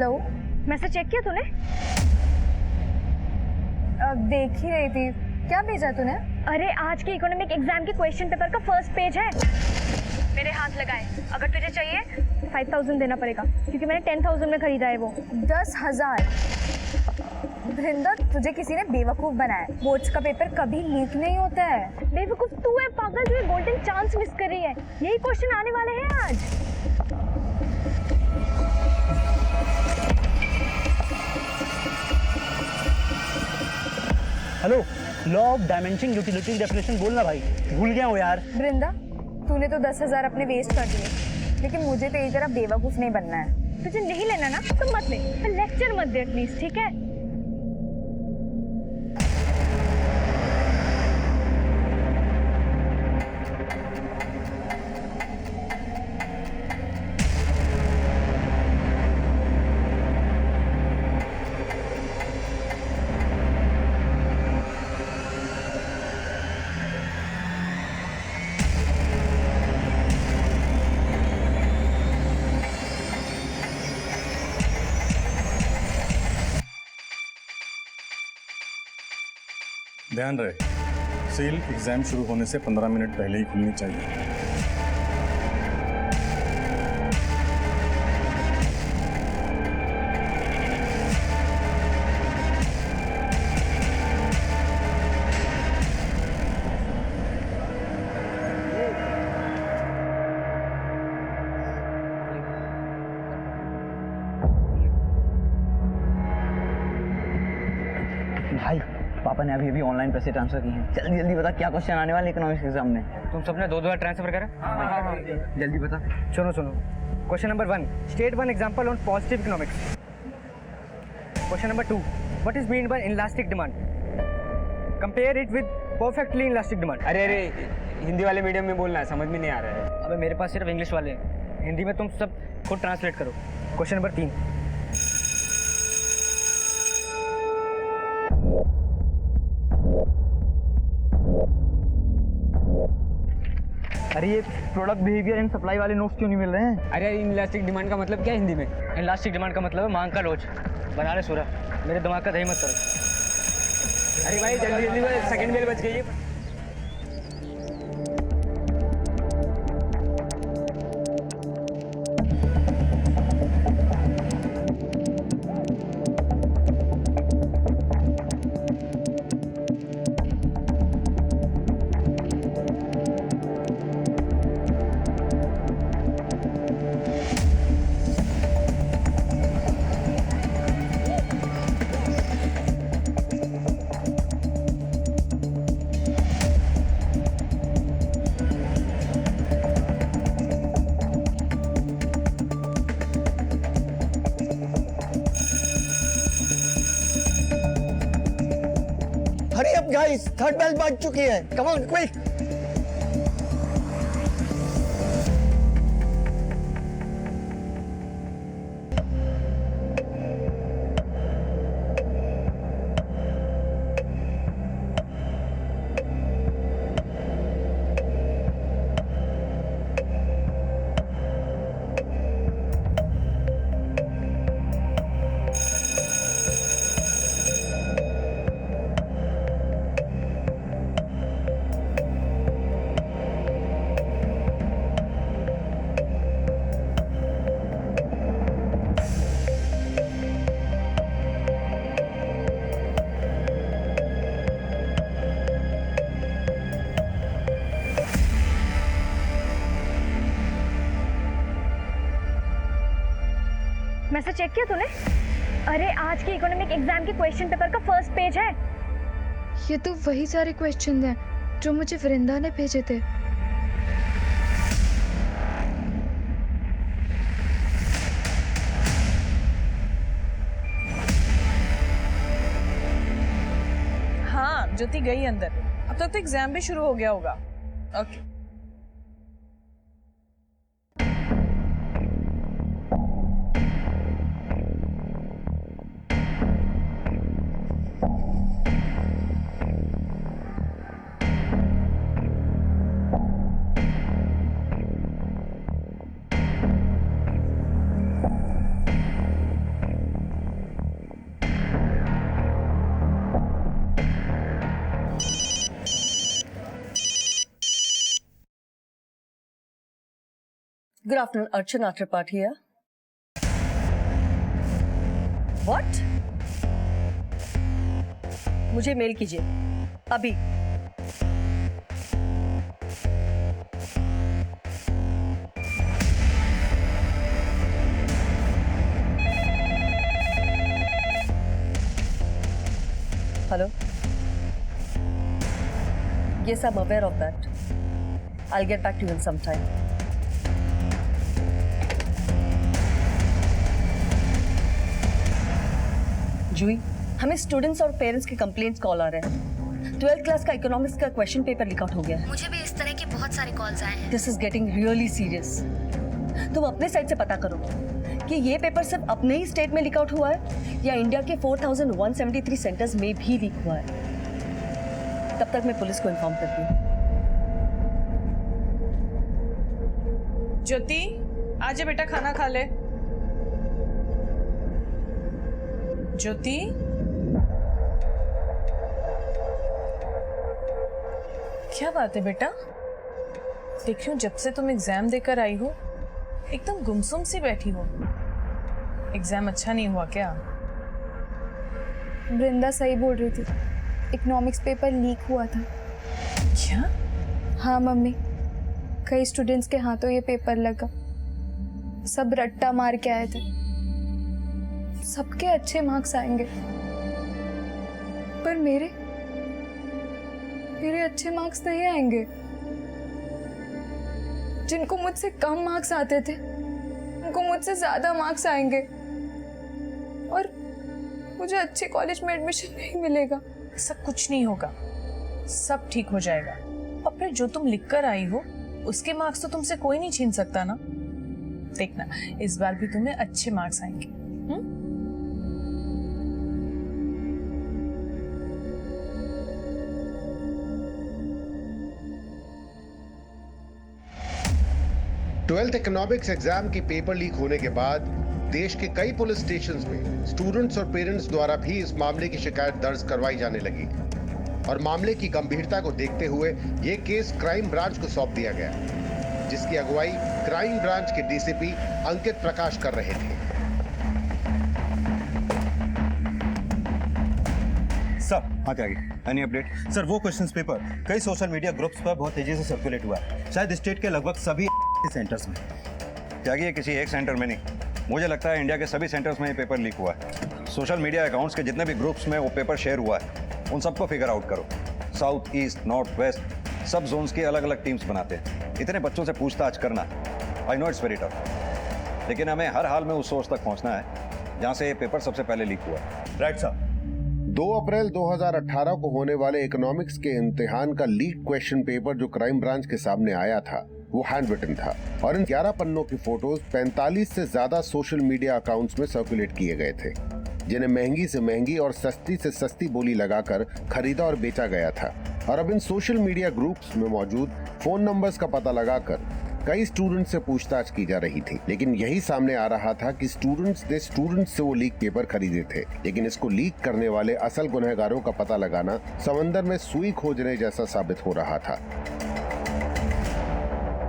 Hello. Message check किया तूने? देख ही रही थी। क्या भेजा तूने? अरे आज के इकोनॉमिक एग्जाम के क्वेश्चन पेपर का फर्स्ट पेज है। मेरे हाथ लगाए, अगर तुझे चाहिए 5000 देना पड़ेगा क्योंकि मैंने 10,000 में खरीदा है वो। 10,000? वृंदा, तुझे किसी ने बेवकूफ बनाया। बोर्ड्स का पेपर कभी लीक नहीं होता है। बेवकूफ तू है पागल, जो ये गोल्डन चांस मिस कर रही है। यही क्वेश्चन आने वाले हैं आज। Hello, law of dimension utility definition बोलना भाई, भूल गया हूँ यार। वृंदा, तूने तो 10,000 अपने वेस्ट कर दिए, लेकिन मुझे तेरी तरह बेवकूफ नहीं बनना है। तुझे नहीं लेना ना तो मत ले, पर लेक्चर मत दे एटलीस्ट, ठीक है? ध्यान रहे, सेल एग्जाम शुरू होने से 15 मिनट पहले ही खुलनी चाहिए। भाई, पापा ने अभी ऑनलाइन पैसे ट्रांसफर किए हैं। जल्दी जल्दी बता, क्या क्वेश्चन आने वाले इकोनॉमिक्स एग्जाम में? तुम सबने 2-2 ट्रांसफर करा? हाँ। जल्दी बता। सुनो question number 1, state one example on positive economics. Question number 2, what is mean by inelastic demand? Compare it with perfectly inelastic demand. अरे हिंदी वाले मीडियम में बोलना है, समझ में नहीं आ रहा है। अबे मेरे पास सिर्फ इंग्लिश वाले हैं, हिंदी में तुम सब खुद ट्रांसलेट करो। क्वेश्चन नंबर 3, अरे ये प्रोडक्ट बिहेवियर एंड सप्लाई वाले नोट्स क्यों नहीं मिल रहे हैं? अरे इनलास्टिक डिमांड का मतलब क्या है हिंदी में? इनलास्टिक डिमांड का मतलब है मांग का लोच। बना ले सूरा, मेरे दिमाग का दही मत करो। अरे भाई जल्दी जल्दी, सेकंड बेल बज गई है। Hurry up guys, third bell बज चुकी है। Come on quick. Message check किया तूने? अरे आज के इकोनॉमिक एग्जाम के क्वेश्चन पेपर का फर्स्ट पेज है। ये तो वही सारे क्वेश्चन हैं जो मुझे वृंदा ने भेजे थे। हाँ, ज्योति गई अंदर। अब तक तो एग्जाम भी शुरू हो गया होगा। Okay. Good afternoon, Archana Tripathi here. What? मुझे मेल कीजिए अभी. Hello? Yes, I'm aware of that. I'll get back to you in some time. जूही, हमें स्टूडेंट्स और पेरेंट्स के कंप्लेंट्स कॉल आ रहे हैं. 12th क्लास का इकोनॉमिक्स का क्वेश्चन पेपर लीक आउट हो गया है. मुझे भी इस तरह के बहुत सारे कॉल्स आए हैं. This is getting really serious. तुम अपने साइड से पता करो कि ये पेपर सिर्फ अपने ही स्टेट में लीक आउट हुआ है या इंडिया के 4173 सेंटर्स में भी लीक हुआ है. तब तक मैं पुलिस को इन्फॉर्म करती हूँ. ज्योति, आजा बेटा, खाना खा ले. ज्योति, क्या बात है बेटा? देख रही हूँ जब से तुम एग्जाम देकर आई हो एकदम गुमसुम सी बैठी हो. एग्जाम अच्छा नहीं हुआ क्या? वृंदा सही बोल रही थी, इकोनॉमिक्स पेपर लीक हुआ था. क्या? हाँ मम्मी, कई स्टूडेंट्स के हाथों ये पेपर लगा. सब रट्टा मार के आए थे. सबके अच्छे मार्क्स आएंगे पर मेरे अच्छे मार्क्स नहीं आएंगे. जिनको मुझसे कम मार्क्स आते थे उनको मुझसे ज्यादा मार्क्स आएंगे और मुझे अच्छे कॉलेज में एडमिशन नहीं मिलेगा. ऐसा कुछ नहीं होगा, सब ठीक हो जाएगा. और फिर जो तुम लिख कर आई हो उसके मार्क्स तो तुमसे कोई नहीं छीन सकता ना. देखना, इस बार भी तुम्हें अच्छे मार्क्स आएंगे. 12th इकोनॉमिक्स एग्जाम के पेपर लीक होने के बाद देश के कई पुलिस स्टेशंस में स्टूडेंट्स और पेरेंट्स द्वारा भी इस मामले की शिकायत दर्ज करवाई जाने लगी और मामले की गंभीरता को देखते हुए यह केस क्राइम ब्रांच को सौंप दिया गया, जिसकी अगुवाई क्राइम ब्रांच के डीसीपी अंकित प्रकाश कर रहे थे. सर, आगे एनी अपडेट? सर, वो क्वेश्चंस पेपर कई सोशल मीडिया ग्रुप्स पर बहुत तेजी से सर्कुलेट हुआ है, शायद स्टेट के लगभग सभी सेंटर्स में. त्यागी, ये किसी एक सेंटर में नहीं, मुझे लगता है इंडिया के सभी सेंटर्स में ये पेपर लीक हुआ है. सोशल मीडिया अकाउंट्स के जितने भी ग्रुप्स में वो पेपर शेयर हुआ है उन सबको फिगर आउट करो. साउथ, ईस्ट, नॉर्थ, वेस्ट सब जोन्स की अलग अलग टीम्स बनाते हैं. इतने बच्चों से पूछताछ करना, I know it's very tough, लेकिन हमें हर हाल में उस सोर्स तक पहुंचना है जहां से ये पेपर सबसे पहले लीक हुआ. Right sir. 2 अप्रैल 2018 को होने वाले इकोनॉमिक्स के इम्तिहान का लीक क्वेश्चन पेपर जो क्राइम ब्रांच के सामने आया था वो हैंड रिटन था और इन 11 पन्नों की फोटोज 45 से ज्यादा सोशल मीडिया अकाउंट्स में सर्कुलेट किए गए थे, जिन्हें महंगी से महंगी और सस्ती से सस्ती बोली लगाकर खरीदा और बेचा गया था. और अब इन सोशल मीडिया ग्रुप्स में मौजूद फोन नंबर्स का पता लगाकर कई स्टूडेंट्स से पूछताछ की जा रही थी, लेकिन यही सामने आ रहा था कि स्टूडेंट्स से वो लीक पेपर खरीदे थे. लेकिन इसको लीक करने वाले असल गुनहगारों का पता लगाना समंदर में सुई खोजने जैसा साबित हो रहा था.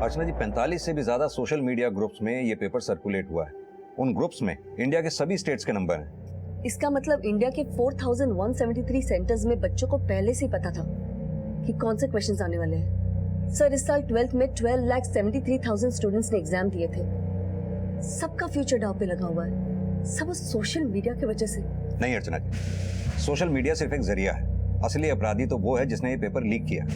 अर्चना जी, 45 से भी ज्यादा सोशल मीडिया ग्रुप्स में ये पेपर सर्कुलेट हुआ है. उन ग्रुप्स में इंडिया के सभी स्टेट्स के नंबर हैं. इसका मतलब इंडिया के 4173 सेंटर्स में बच्चों को पहले से ही पता था कि कौन से क्वेश्चंस आने वाले हैं. सर, इस साल 12th में 12,73,000 स्टूडेंट्स ने एग्जाम दिए थे. सबका फ्यूचर दांव पे लगा हुआ है, सब उस सोशल मीडिया की वजह से. नहीं अर्चना जी, सोशल मीडिया सिर्फ एक जरिया है. असली अपराधी तो वो है जिसने ये पेपर लीक किया.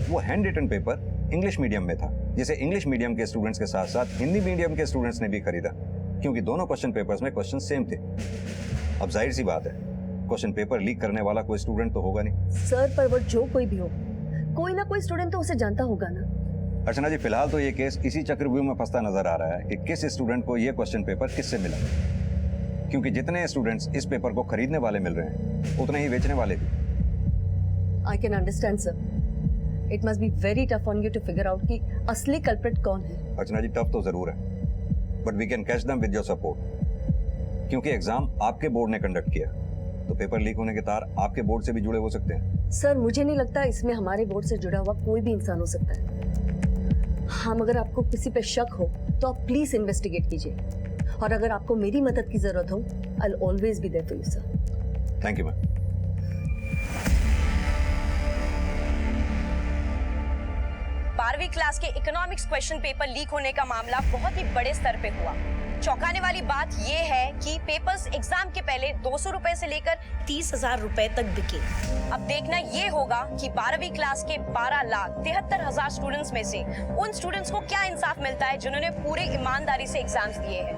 वो handwritten paper English medium में था, जिसे इंग्लिश मीडियम के स्टूडेंट्स के साथ साथ हिंदी मीडियम के स्टूडेंट्स ने भी खरीदा, क्योंकि दोनों क्वेश्चन पेपर्स में क्वेश्चन सेम थे. अब जाहिर सी बात है, क्वेश्चन पेपर लीक करने वाला कोई स्टूडेंट तो होगा नहीं. सर, पर वो जो कोई भी हो, कोई ना कोई स्टूडेंट तो उसे जानता होगा ना. अर्चना जी, फिलहाल तो ये केस इसी चक्रव्यूह में फंसता नजर आ रहा है कि किस स्टूडेंट को ये क्वेश्चन पेपर किससे मिला, क्योंकि जितने स्टूडेंट्स इस पेपर को खरीदने वाले मिल रहे हैं उतने ही बेचने वाले भी. I can understand sir. It must be very tough on you to figure out कि असली कल्प्रिट कौन है. अर्चना जी, टफ तो जरूर है, but we can catch them with your support. क्योंकि एग्जाम आपके बोर्ड ने कंडक्ट किया, तो पेपर लीक होने के तार आपके बोर्ड से भी जुड़े हो सकते हैं. सर, मुझे नहीं लगता इसमें हमारे बोर्ड से जुड़ा हुआ कोई भी इंसान हो सकता है. हाँ, मगर आपको किसी पे शक हो तो आप प्लीज इन्वेस्टिगेट कीजिए, और अगर आपको मेरी मदद की जरूरत हो, I will always be there for you sir. Thank you ma'am. 12वीं क्लास के इकोनॉमिक्स क्वेश्चन पेपर लीक होने का मामला बहुत ही बड़े स्तर पे हुआ। चौंकाने वाली बात यह है कि पेपर्स एग्जाम के पहले 200 रुपए से लेकर 30,000 रुपए तक बिके। अब देखना यह होगा कि 12वीं क्लास के 12,73,000 स्टूडेंट्स में से उन स्टूडेंट्स को क्या इंसाफ मिलता है जिन्होंने पूरे ईमानदारी से एग्जाम्स दिए हैं।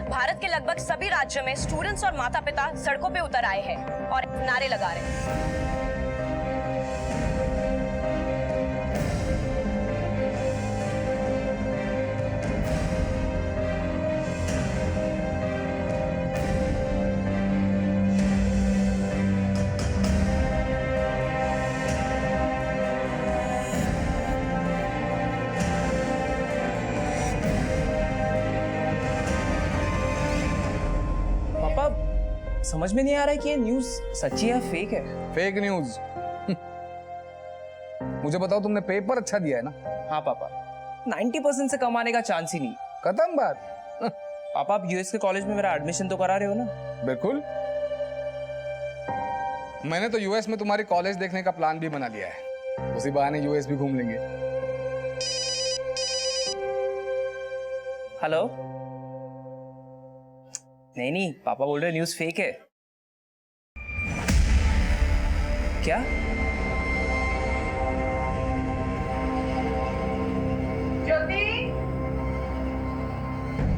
भारत के लगभग सभी राज्यों में स्टूडेंट्स और माता पिता सड़कों पे उतर आए हैं और नारे लगा रहे हैं। समझ में नहीं आ रहा है कि ये न्यूज़ सच्ची है या फेक है। Fake news. मुझे बताओ, तुमने पेपर अच्छा दिया है ना? हाँ पापा, 90% से कम आने का चांस ही नहीं। खत्म बात। पापा, आप यूएस के कॉलेज में मेरा एडमिशन तो करा रहे हो ना? बिल्कुल। मैंने तो यूएस में तुम्हारी कॉलेज देखने का प्लान भी बना लिया है। उसी बहाने यूएस भी घूम लेंगे। हेलो। नहीं, पापा बोल रहे न्यूज़ फेक है। क्या? Jyoti,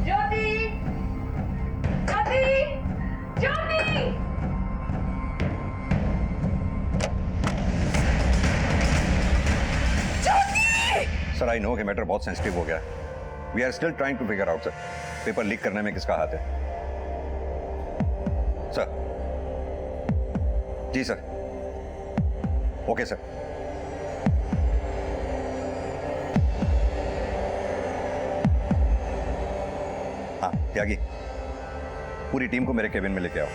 Jyoti, Jyoti, Jyoti. Sir, I know कि मैटर बहुत सेंसिटिव हो गया। We are still trying to figure out sir, paper leak करने में किसका हाथ है। सर। जी सर। Okay sir. हाँ त्यागी, पूरी टीम को मेरे केबिन में लेके आओ।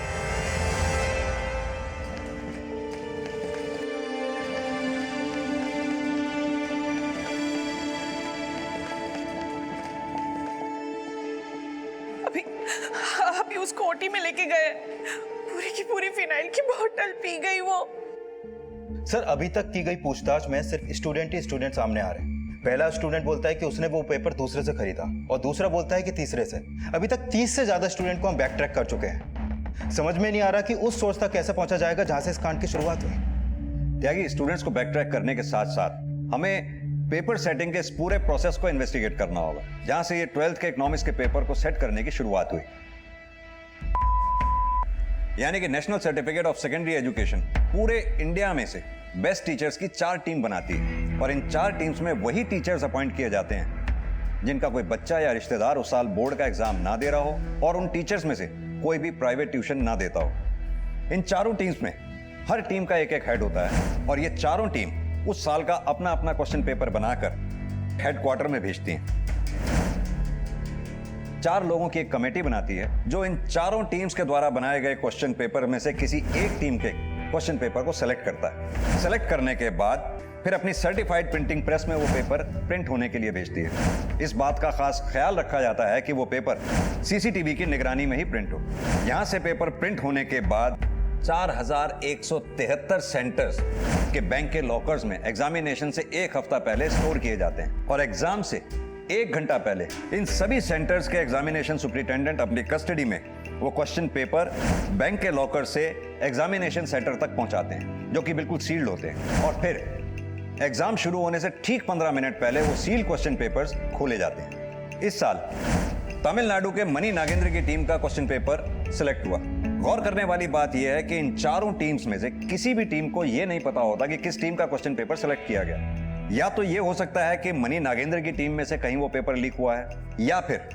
अभी उसको ओटी में लेके गए, पूरी की पूरी फिनाइल की बोतल पी गई वो। सर, अभी तक की गई पूछताछ में सिर्फ स्टूडेंट ही स्टूडेंट सामने आ रहे हैं। पहला स्टूडेंट बोलता है कि उसने वो पेपर दूसरे से खरीदा और दूसरा बोलता है कि तीसरे से। अभी तक 30 से ज्यादा स्टूडेंट को हम बैक ट्रैक कर चुके हैं। समझ में नहीं आ रहा कि उस सोर्स तक कैसे पहुंचा जाएगा जहां से इस कांड की शुरुआत हुई। त्यागी, स्टूडेंट्स को बैक ट्रैक करने के साथ साथ हमें पेपर सेटिंग के इस पूरे प्रोसेस को इन्वेस्टिगेट करना होगा, जहां से ये 12th के इकोनॉमिक्स के पेपर को सेट करने की शुरुआत हुई। यानी कि national certificate of secondary education पूरे इंडिया में से बेस्ट टीचर्स की 4 टीम बनाती है, और इन 4 टीम्स में वही टीचर्स अपॉइंट किए जाते हैं जिनका कोई बच्चा या रिश्तेदार उस साल बोर्ड का एग्जाम ना दे रहा हो और उन टीचर्स में से कोई भी प्राइवेट ट्यूशन ना देता हो। इन चारों टीम्स में हर टीम का एक हेड होता है, और ये चारों टीम उस साल का अपना अपना क्वेश्चन पेपर बनाकर हेडक्वार्टर में भेजती हैं। 4 लोगों की एक कमेटी बनाती है जो इन चारों टीम्स के द्वारा बनाए गए क्वेश्चन पेपर में से किसी एक टीम के क्वेश्चन पेपर को सेलेक्ट करता है। सेलेक्ट करने के बाद फिर अपनी सर्टिफाइड प्रिंटिंग प्रेस में वो पेपर प्रिंट होने के लिए भेजती है। इस बात का खास ख्याल रखा जाता है कि वो पेपर सीसीटीवी की निगरानी में ही प्रिंट हो। यहां से पेपर प्रिंट होने के बाद 4173 सेंटर्स के बैंक के लॉकर्स में एग्जामिनेशन से 1 हफ्ता पहले स्टोर किए जाते हैं, और एग्जाम से 1 घंटा पहले इन सभी सेंटर्स के एग्जामिनेशन सुपरिटेंडेंट अपनी कस्टडी में वो क्वेश्चन पेपर बैंक के लॉकर से एग्जामिनेशन सेंटर तक पहुंचाते हैं, जो कि बिल्कुल सील्ड होते हैं, और फिर एग्जाम शुरू होने से ठीक 15 मिनट पहले वो सील्ड क्वेश्चन पेपर्स खोले जाते हैं। इस साल तमिलनाडु के मनी नागेंद्र की टीम का क्वेश्चन पेपर सिलेक्ट हुआ। गौर करने वाली बात यह है कि इन चारों टीम्स में से किसी भी टीम को यह नहीं पता होता कि किस टीम का क्वेश्चन पेपर सिलेक्ट किया गया। या तो यह हो सकता है कि मनी नागेंद्र की टीम में से कहीं वो पेपर लीक हुआ है, या फिर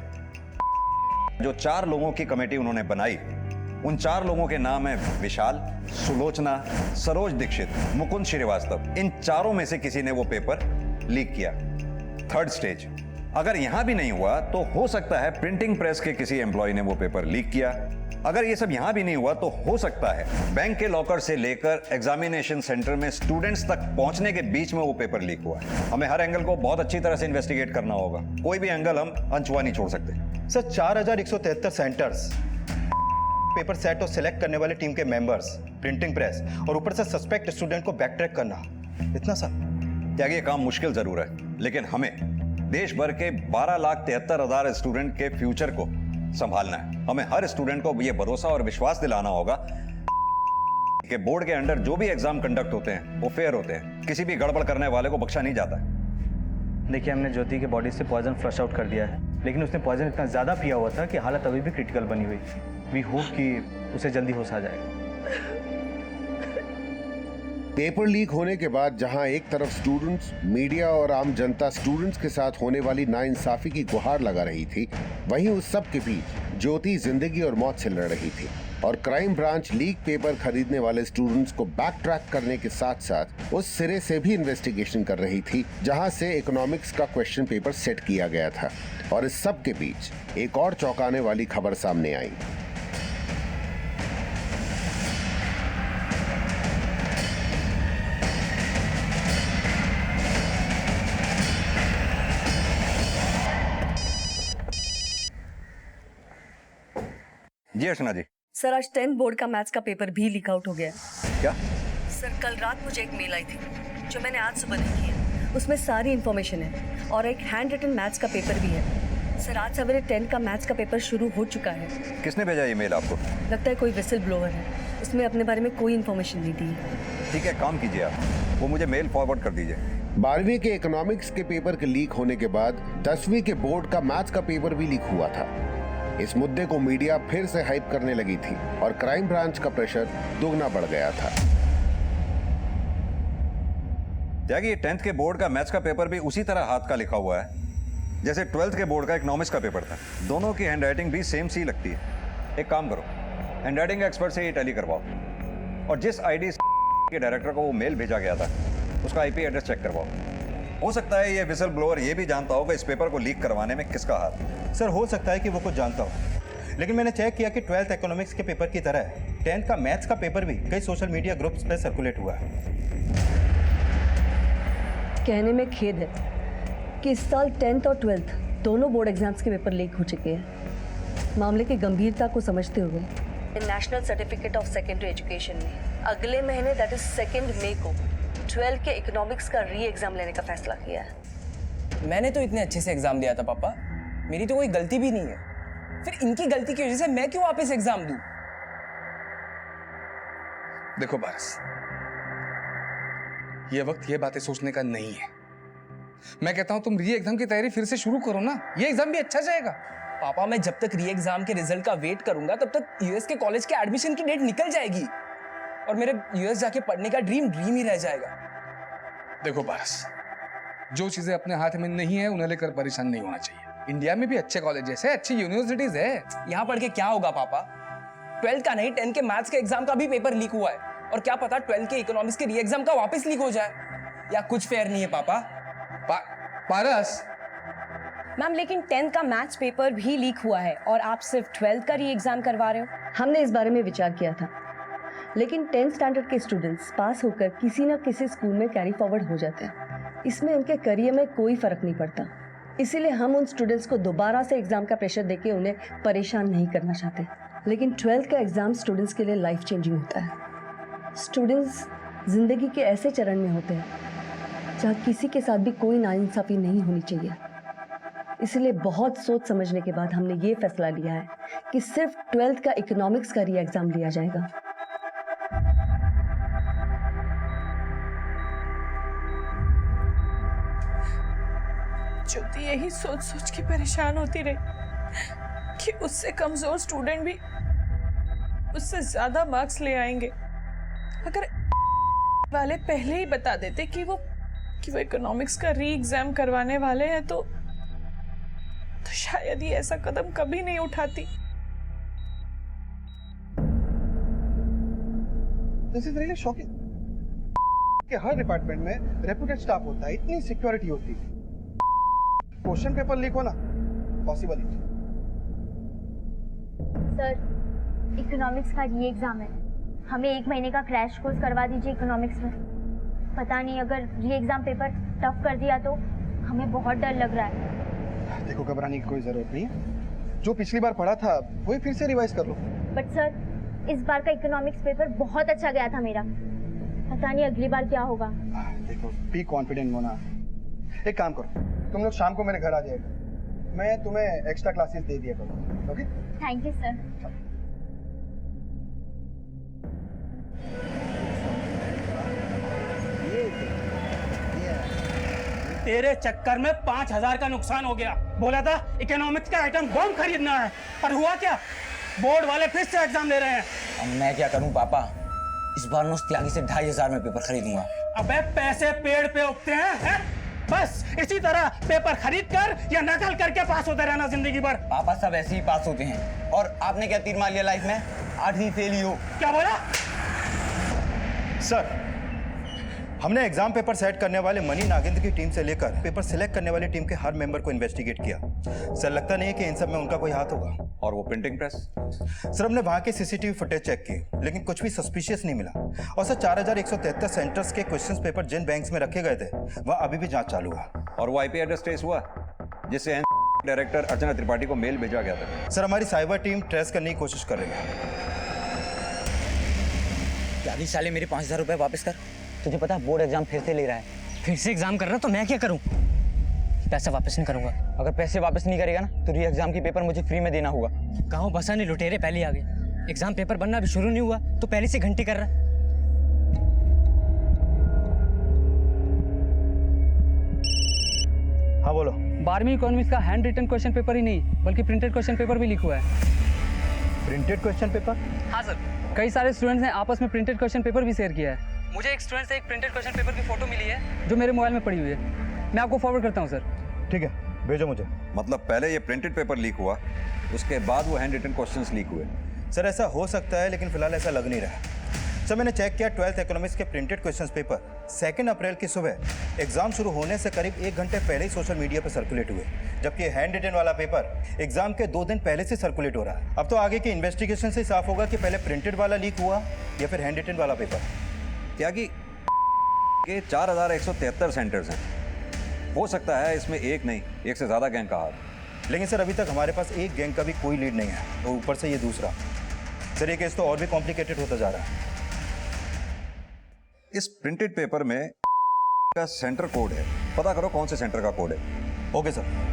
जो 4 लोगों की कमेटी उन्होंने बनाई, उन 4 लोगों के नाम है विशाल, सुलोचना, सरोज दीक्षित, मुकुंद श्रीवास्तव। इन चारों में से किसी ने वो पेपर लीक किया। 3rd स्टेज, अगर यहां भी नहीं हुआ तो हो सकता है प्रिंटिंग प्रेस के किसी एम्प्लॉय ने वो पेपर लीक किया, अगर ये सब यहां भी नहीं हुआ तो हो सकता है बैंक के लॉकर से लेकर एग्जामिनेशन सेंटर में स्टूडेंट्स तक पहुंचने के बीच में वो पेपर लीक हुआ है। हमें हर एंगल को बहुत अच्छी तरह से इन्वेस्टिगेट करना होगा, कोई भी एंगल हम अनछुआ नहीं छोड़ सकते। सर 4173 सेंटर्स, पेपर सेट और सिलेक्ट करने वाले टीम के मेंबर्स, प्रिंटिंग प्रेस और ऊपर से सस्पेक्ट स्टूडेंट को बैक ट्रैक करना, इतना सा त्यागी ये काम मुश्किल जरूर है, लेकिन हमें देश भर के 12,73,000 स्टूडेंट के फ्यूचर को संभालना है। हमें हर स्टूडेंट को ये भरोसा और विश्वास दिलाना होगा कि बोर्ड के अंडर जो भी एग्जाम कंडक्ट होते हैं वो फेयर होते हैं, किसी भी गड़बड़ करने वाले को बख्शा नहीं जाता है। देखिए, हमने ज्योति के बॉडी से पॉइजन फ्लश आउट कर दिया है, लेकिन उसने पॉइजन इतना ज़्यादा पिया हुआ था कि हालत अभी भी क्रिटिकल बनी हुई। वी होप कि उसे जल्दी होश आ जाएगा। पेपर लीक होने के बाद जहां एक तरफ स्टूडेंट्स, मीडिया और आम जनता स्टूडेंट्स के साथ होने वाली नाइंसाफी की गुहार लगा रही थी, वहीं उस सब के बीच ज्योति जिंदगी और मौत से लड़ रही थी और क्राइम ब्रांच लीक पेपर खरीदने वाले स्टूडेंट्स को बैक ट्रैक करने के साथ साथ उस सिरे से भी इन्वेस्टिगेशन कर रही थी जहां से इकोनॉमिक्स का क्वेश्चन पेपर सेट किया गया था। और इस सब के बीच एक और चौंकाने वाली खबर सामने आई। जी अर्चना जी। सर आज 10th बोर्ड का मैथ्स का पेपर भी लीक आउट हो गया है। क्या? सर कल रात मुझे एक मेल आई थी जो मैंने आज सुबह देखी है। उसमें सारी इन्फॉर्मेशन है और एक हैंड रिटन मैथ्स का पेपर भी है। सर आज सवेरे 10th का मैथ्स का पेपर शुरू हो चुका है। किसने भेजा ये मेल आपको? लगता है कोई विसल ब्लोअर है, उसमें अपने बारे में कोई इन्फॉर्मेशन नहीं दी है। ठीक है, काम कीजिए आप, वो मुझे मेल फॉरवर्ड कर दीजिए। 12वीं के इकोनॉमिक्स के पेपर के लीक होने के बाद 10वीं के बोर्ड का मैथ्स का पेपर भी लीक हुआ था। इस मुद्दे को मीडिया फिर से हाइप करने लगी थी और क्राइम ब्रांच का प्रेशर दोगुना बढ़ गया था। त्यागी, 10th के बोर्ड का मैथ्स का पेपर भी उसी तरह हाथ का लिखा हुआ है जैसे 12th के बोर्ड का इकोनॉमिक्स का पेपर था। दोनों की हैंडराइटिंग भी सेम सी लगती है। एक काम करो, हैंडराइटिंग एक्सपर्ट से ये टैली करवाओ और जिस आईडी के डायरेक्टर को वो मेल भेजा गया था उसका आईपी एड्रेस चेक करवाओ। हो सकता है ये विसल ब्लोअर ये भी जानता होगा इस पेपर को लीक करवाने में किसका हाथ है। सर हो सकता है कि वो कुछ जानता हो, लेकिन मैंने चेक किया कि 12th इकोनॉमिक्स के पेपर की तरह 10th का मैथ्स का पेपर भी कई सोशल मीडिया ग्रुप्स पर सर्कुलेट हुआ है। कहने में खेद है कि इस साल 10th और 12th दोनों बोर्ड एग्जाम्स के पेपर लीक हो चुके हैं। मामले की गंभीरता को समझते हुए national certificate of secondary education में अगले महीने दैट इज 2 मई को 12th के इकोनॉमिक्स का री एग्जाम लेने का फैसला किया है। मैंने तो इतने अच्छे से एग्जाम दिया था पापा, मेरी तो कोई गलती भी नहीं है, फिर इनकी गलती की वजह से मैं क्यों वापस एग्जाम दूं? देखो पारस, ये वक्त ये बातें सोचने का नहीं है। मैं कहता हूं तुम री एग्जाम की तैयारी फिर से शुरू करो ना, ये एग्जाम भी अच्छा जाएगा। पापा मैं जब तक री एग्जाम के रिजल्ट का वेट करूंगा तब तक यूएस के कॉलेज के एडमिशन की डेट निकल जाएगी और मेरे यूएस जाके पढ़ने का ड्रीम ही रह जाएगा। देखो पारस, जो चीजें अपने हाथ में नहीं है उन्हें लेकर परेशान नहीं होना चाहिए। इंडिया में भी अच्छे कॉलेजेस है, अच्छी यूनिवर्सिटीज है। यहाँ पढ़ के क्या होगा पापा? 12th का नहीं 10th के मैथ्स के एग्जाम का भी पेपर लीक हुआ है और क्या पता 12th के इकोनॉमिक्स के री एग्जाम का वापस लीक हो जाए। या कुछ फेयर नहीं है पापा। पारस मैम, लेकिन 10th का मैथ्स पेपर भी लीक हुआ है और आप सिर्फ 12th का री एग्जाम करवा रहे हो। हमने इस बारे में विचार किया था, लेकिन 10th स्टैंडर्ड के स्टूडेंट्स पास होकर किसी न किसी स्कूल में कैरी फॉरवर्ड हो जाते हैं। इसमें उनके करियर में कोई फर्क नहीं पड़ता। इसीलिए हम उन स्टूडेंट्स को दोबारा से एग्जाम का प्रेशर देके उन्हें परेशान नहीं करना चाहते। लेकिन 12th का एग्जाम स्टूडेंट्स के लिए लाइफ चेंजिंग होता है। स्टूडेंट्स जिंदगी के ऐसे चरण में होते हैं जहाँ किसी के साथ भी कोई नाइंसाफी नहीं होनी चाहिए। इसलिए बहुत सोच समझने के बाद हमने ये फैसला लिया है कि सिर्फ 12th का इकोनॉमिक्स का री एग्जाम लिया जाएगा। ज्योति यही सोच सोच के परेशान होती रही कि उससे कमजोर स्टूडेंट भी उससे ज्यादा मार्क्स ले आएंगे। अगर वाले पहले ही बता देते कि वो इकोनॉमिक्स का री एग्जाम करवाने वाले हैं तो शायद ये ऐसा कदम कभी नहीं उठाती। This is really shocking कि हर डिपार्टमेंट में रेप्यूटेड स्टाफ होता है, इतनी सिक्योरिटी होती है, क्वेश्चन पेपर लीक होना पॉसिबल ही। सर इकोनॉमिक्स का ये एग्ज़ाम है, हमें 1 महीने का क्रैश कोर्स करवा दीजिए इकोनॉमिक्स में। पता नहीं अगर ये एग्ज़ाम पेपर टफ कर दिया तो हमें बहुत डर लग रहा है। देखो, घबराने की कोई ज़रूरत नहीं है। जो पिछली बार पढ़ा था वही फिर से रिवाइज कर लो। बट सर, इस बार का इकोनॉमिक्स पेपर बहुत अच्छा गया था मेरा, पता नहीं अगली बार क्या होगा। देखो, बी कॉन्फिडेंट मोना। एक काम करो, तुम लोग शाम को मेरे घर आ जाएगा, मैं तुम्हें एक्स्ट्रा क्लासेस दे दिया करूँगा। ओके? Thank you sir. तेरे चक्कर में 5,000 का नुकसान हो गया। बोला था इकोनॉमिक्स का आइटम बम खरीदना है, पर हुआ क्या? बोर्ड वाले फिर से एग्जाम ले रहे हैं। अब मैं क्या करूं पापा, इस बार मैं उस त्यागी से 2,500 में पेपर खरीदूंगा। अबे पैसे पेड़ पे उगते हैं? बस इसी तरह पेपर खरीद कर या नकल करके पास होते रहना जिंदगी भर। पापा सब ऐसे ही पास होते हैं, और आपने क्या तीर मार लिया लाइफ में? 8वीं फेल ही हो। क्या बोला? सर, हमने एग्जाम पेपर सेट करने वाले मनी नागेंद्र की टीम से लेकर पेपर सिलेक्ट करने वाली टीम के हर मेंबर को इन्वेस्टिगेट किया। सर, लगता नहीं है कि इन सब में उनका कोई हाथ होगा। और वो प्रिंटिंग प्रेस? सर, हमने वहां के सीसीटीवी फुटेज चेक की, लेकिन कुछ भी सस्पिशियस नहीं मिला। और सर, 4173 सेंटर्स के क्वेश्चन पेपर जिन बैंक्स में रखे गए थे वह अभी भी जांच चालू है। और वो आईपी एड्रेस ट्रेस हुआ जिससे डायरेक्टर अर्चना त्रिपाठी को मेल भेजा गया था? सर, हमारी साइबर टीम ट्रेस करने की कोशिश कर रही है। त्यागी साले मेरे 5,000 रुपए वापस कर। तुझे पता है बोर्ड एग्जाम फिर से ले रहा है। फिर से एग्जाम कर रहा तो मैं क्या करूं? पैसा वापस नहीं करूंगा। अगर पैसे वापस नहीं करेगा ना तो री एग्जाम की पेपर मुझे फ्री में देना होगा। गाँव बसा नहीं, लुटेरे पहले आ गए। एग्जाम पेपर बनना अभी शुरू नहीं हुआ तो पहले से घंटी कर रहा है। हाँ बोलो। 12वीं इकोनॉमिक्स का हैंड रिटन क्वेश्चन पेपर ही नहीं बल्कि प्रिंटेड क्वेश्चन पेपर भी लीक हुआ है। Printed question paper? हाँ सर, कई सारे स्टूडेंट्स ने आपस में प्रिंटेड क्वेश्चन पेपर भी शेयर किया है। मुझे एक स्टूडेंट से एक प्रिंटेड क्वेश्चन पेपर की फोटो मिली है जो मेरे मोबाइल में पड़ी हुई है। मैं आपको फॉरवर्ड करता हूँ सर। ठीक है, भेजो मुझे। मतलब पहले ये प्रिंटेड पेपर लीक हुआ, उसके बाद वो हैंड रिटन क्वेश्चंस लीक हुए? सर, ऐसा हो सकता है, लेकिन फिलहाल ऐसा लग नहीं रहा। सर, मैंने चेक किया 12th इकोनॉमिक्स के प्रिंटेड क्वेश्चंस पेपर 2 अप्रैल की सुबह एग्जाम शुरू होने से करीब 1 घंटे पहले ही सोशल मीडिया पर सर्कुलेट हुए, जबकि हैंड रिटन वाला पेपर एग्जाम के 2 दिन पहले से सर्कुलेट हो रहा है। अब तो आगे की इन्वेस्टिगेशन से साफ होगा कि पहले प्रिंटेड वाला लीक हुआ या फिर हैंड रिटन वाला पेपर। त्यागी के 4,173 सेंटर्स हैं, हो सकता है इसमें एक नहीं, एक से ज्यादा गैंग का हाथ। लेकिन सर, अभी तक हमारे पास एक गैंग का भी कोई लीड नहीं है, और ऊपर से ये दूसरा। सर, ये केस तो और भी कॉम्प्लिकेटेड होता जा रहा है। इस प्रिंटेड पेपर में का सेंटर कोड है, पता करो कौन से सेंटर का कोड है। Okay sir.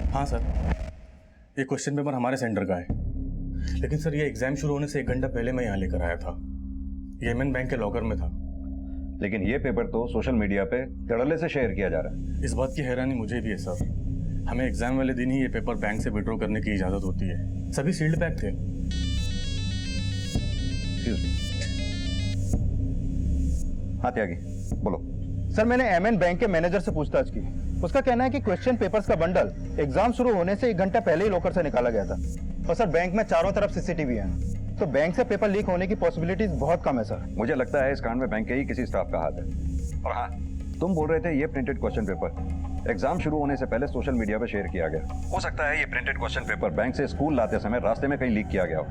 हाँ सर, ये क्वेश्चन पेपर हमारे सेंटर का है, लेकिन सर ये एग्जाम शुरू होने से 1 घंटा पहले मैं यहाँ लेकर आया था। येमेन बैंक के लॉकर में था। लेकिन ये पेपर तो सोशल मीडिया पे धड़ल्ले से शेयर किया जा रहा है। इस बात की हैरानी मुझे भी है सर। हमें एग्जाम वाले दिन ही ये पेपर बैंक से विड्रॉ करने की इजाजत होती है। सभी सील्ड पैक थे। हाँ त्यागी, बोलो। सर, मैंने एमएन बैंक के मैनेजर से पूछताछ की। उसका कहना है कि क्वेश्चन पेपर्स का बंडल एग्जाम शुरू होने से 1 घंटा पहले ही लॉकर से निकाला गया था। और सर, बैंक में चारों तरफ सीसीटीवी है, तो बैंक से पेपर लीक होने की पॉसिबिलिटीज बहुत कम है सर। मुझे लगता है इस कांड में बैंक के ही किसी स्टाफ का हाथ है। और हाँ, तुम बोल रहे थे ये प्रिंटेड क्वेश्चन पेपर एग्जाम शुरू होने से पहले सोशल मीडिया पर शेयर किया गया। हो सकता है ये प्रिंटेड क्वेश्चन पेपर बैंक से स्कूल लाते समय रास्ते में कहीं लीक किया गया हो।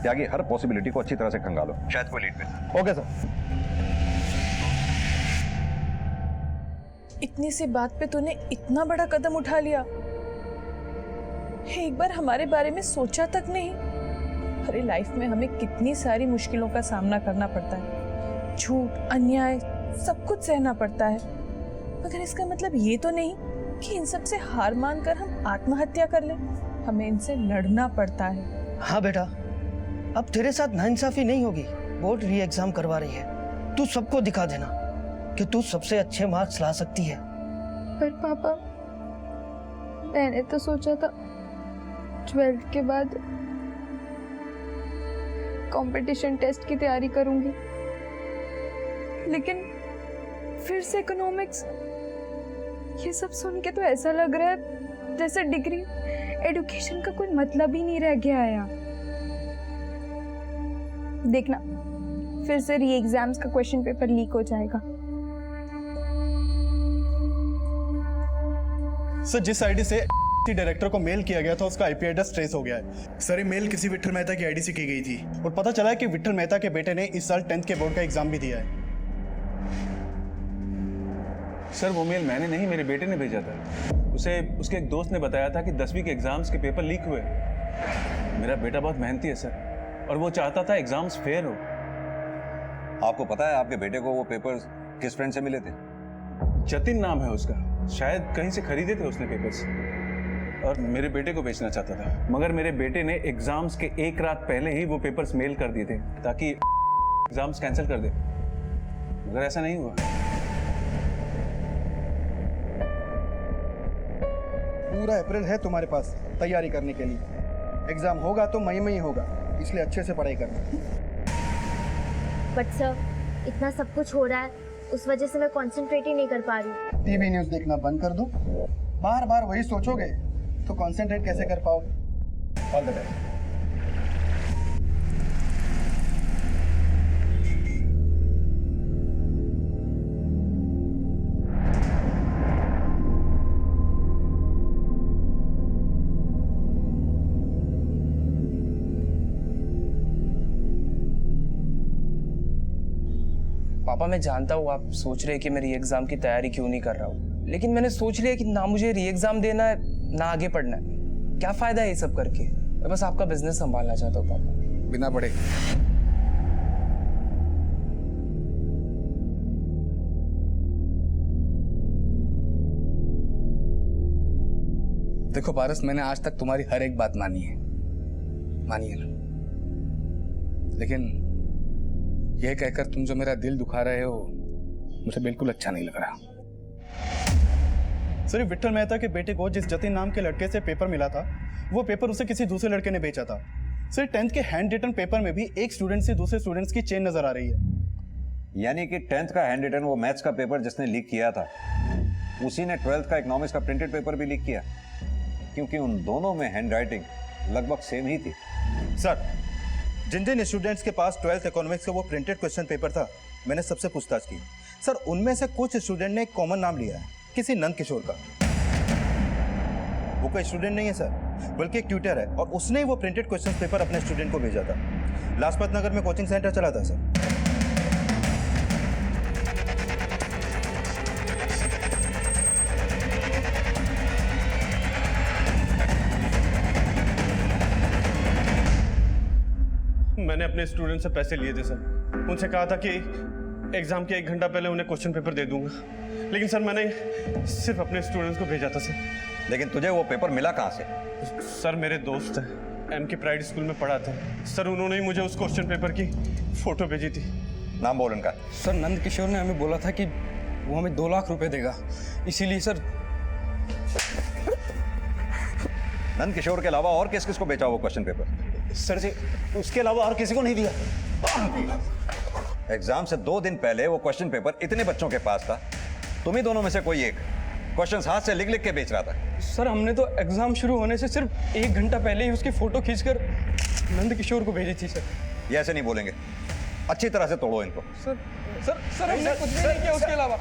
त्यागी, हर पॉसिबिलिटी को अच्छी तरह से खंगालो, शायद कोई लीड मिले। Okay sir. इतनी सी बात पे तूने इतना बड़ा कदम उठा लिया? एक बार हमारे बारे में सोचा तक नहीं? अरे, लाइफ में हमें कितनी सारी मुश्किलों का सामना करना पड़ता है, झूठ, अन्याय, सब कुछ सहना पड़ता है, मगर इसका मतलब ये तो नहीं कि इन सब से हार मानकर हम आत्महत्या कर लें। हमें इनसे लड़ना पड़ता है। हाँ बेटा, अब तेरे साथ नाइंसाफी नहीं होगी। बोर्ड री एग्जाम करवा रही है, तू सबको दिखा देना कि तू सबसे अच्छे मार्क्स ला सकती है। पर पापा, मैंने तो सोचा था 12th के बाद कंपटीशन टेस्ट की तैयारी करूंगी, लेकिन फिर से इकोनॉमिक्स। ये सब सुन के तो ऐसा लग रहा है जैसे डिग्री एजुकेशन का कोई मतलब ही नहीं रह गया है यार। देखना फिर से री एग्जाम्स का क्वेश्चन पेपर लीक हो जाएगा। सर जिस आईडी से डायरेक्टर को मेल किया गया था उसका आईपी एड्रेस ट्रेस हो गया है। सर ये मेल किसी विट्ठल मेहता की आईडी से की गई थी और पता चला है कि विट्ठल मेहता के बेटे ने इस साल 10th के बोर्ड का एग्जाम भी दिया है। सर वो मेल मैंने नहीं, मेरे बेटे ने भेजा था। उसे उसके एक दोस्त ने बताया था कि 10वीं के एग्जाम्स के पेपर लीक हुए। मेरा बेटा बहुत मेहनती है सर, और वो चाहता था एग्जाम्स फेयर हो। आपको पता है आपके बेटे को वो पेपर्स किस फ्रेंड से मिले थे? जतिन नाम है उसका, शायद कहीं से खरीदे थे उसने पेपर्स, और मेरे बेटे को बेचना चाहता था। मगर मेरे बेटे ने एग्जाम्स के एक रात पहले ही वो पेपर्स मेल कर दिए थे ताकि एग्जाम्स कैंसिल कर दे, मगर ऐसा नहीं हुआ। पूरा अप्रैल है तुम्हारे पास तैयारी करने के लिए। एग्जाम होगा तो मई में ही होगा, इसलिए अच्छे से पढ़ाई करना। बट सर इतना सब कुछ हो रहा है, उस वजह से मैं कंसंट्रेट ही नहीं कर पा रही। टीवी न्यूज़ देखना बंद कर दो। बार बार वही सोचोगे तो कंसंट्रेट कैसे कर पाओगे? All the best. पापा मैं जानता हूँ आप सोच रहे हैं कि मैं री एग्जाम की तैयारी क्यों नहीं कर रहा हूँ, लेकिन मैंने सोच लिया कि ना मुझे री एग्जाम देना है ना आगे पढ़ना है। क्या फायदा है ये सब करके? मैं बस आपका बिजनेस संभालना चाहता हूँ पापा। बिना पढ़े। देखो पारस, मैंने आज तक तुम्हारी हर एक बात मानी है ना, लेकिन यह कहकर तुम जो मेरा दिल दुखा रहे हो मुझे बिल्कुल अच्छा नहीं लग रहा। सर विट्ठल मेहता के बेटे को जिस जतिन नाम के लड़के से पेपर मिला था, वो पेपर उसे किसी दूसरे लड़के ने बेचा था। सर 10th के हैंड रिटन पेपर में भी एक स्टूडेंट से दूसरे स्टूडेंट्स की चेन नजर आ रही है। यानी कि 10th का हैंड रिटन वो मैथ्स का पेपर जिसने लीक किया था, उसी ने 12th का इकोनॉमिक्स का प्रिंटेड पेपर भी लीक किया, क्योंकि उन दोनों में हैंड राइटिंग लगभग सेम ही थी। सर जिन जिन स्टूडेंट्स के पास 12th इकोनॉमिक्स का वो प्रिंटेड क्वेश्चन पेपर था, मैंने सबसे पूछताछ की। सर उनमें से कुछ स्टूडेंट ने एक कॉमन नाम लिया है, किसी नंद किशोर का। वो कोई स्टूडेंट नहीं है सर, बल्कि एक ट्यूटर है, और उसने ही वो प्रिंटेड क्वेश्चन पेपर अपने स्टूडेंट को भेजा था। लाजपत नगर में कोचिंग सेंटर चला था सर। मैंने अपने स्टूडेंट से पैसे लिए थे सर, उनसे कहा था कि एग्जाम के 1 घंटा पहले उन्हें क्वेश्चन पेपर दे दूंगा, लेकिन सर मैंने सिर्फ अपने स्टूडेंट्स को भेजा था सर। लेकिन तुझे वो पेपर मिला कहाँ से? सर मेरे दोस्त हैं, एम के प्राइड स्कूल में पढ़ा था सर, उन्होंने ही मुझे उस क्वेश्चन पेपर की फोटो भेजी थी। नाम बोल उनका। सर नंद किशोर ने हमें बोला था कि वो हमें 2 लाख रुपए देगा, इसीलिए सर। नंद किशोर के अलावा और किस किस को बेचा वो क्वेश्चन पेपर? सर जी उसके अलावा और किसी को नहीं दिया। एग्जाम से 2 दिन पहले वो क्वेश्चन पेपर इतने बच्चों के पास था, तुम ही दोनों में से कोई एक क्वेश्चंस हाथ से लिख लिख के बेच रहा था। सर हमने तो एग्जाम शुरू होने से सिर्फ 1 घंटा पहले ही उसकी फोटो खींचकर नंद किशोर को भेजी थी सर। ये ऐसे नहीं बोलेंगे, अच्छी तरह से तोड़ो इनको। सर सर सर हमने कुछ भी नहीं किया उसके अलावा।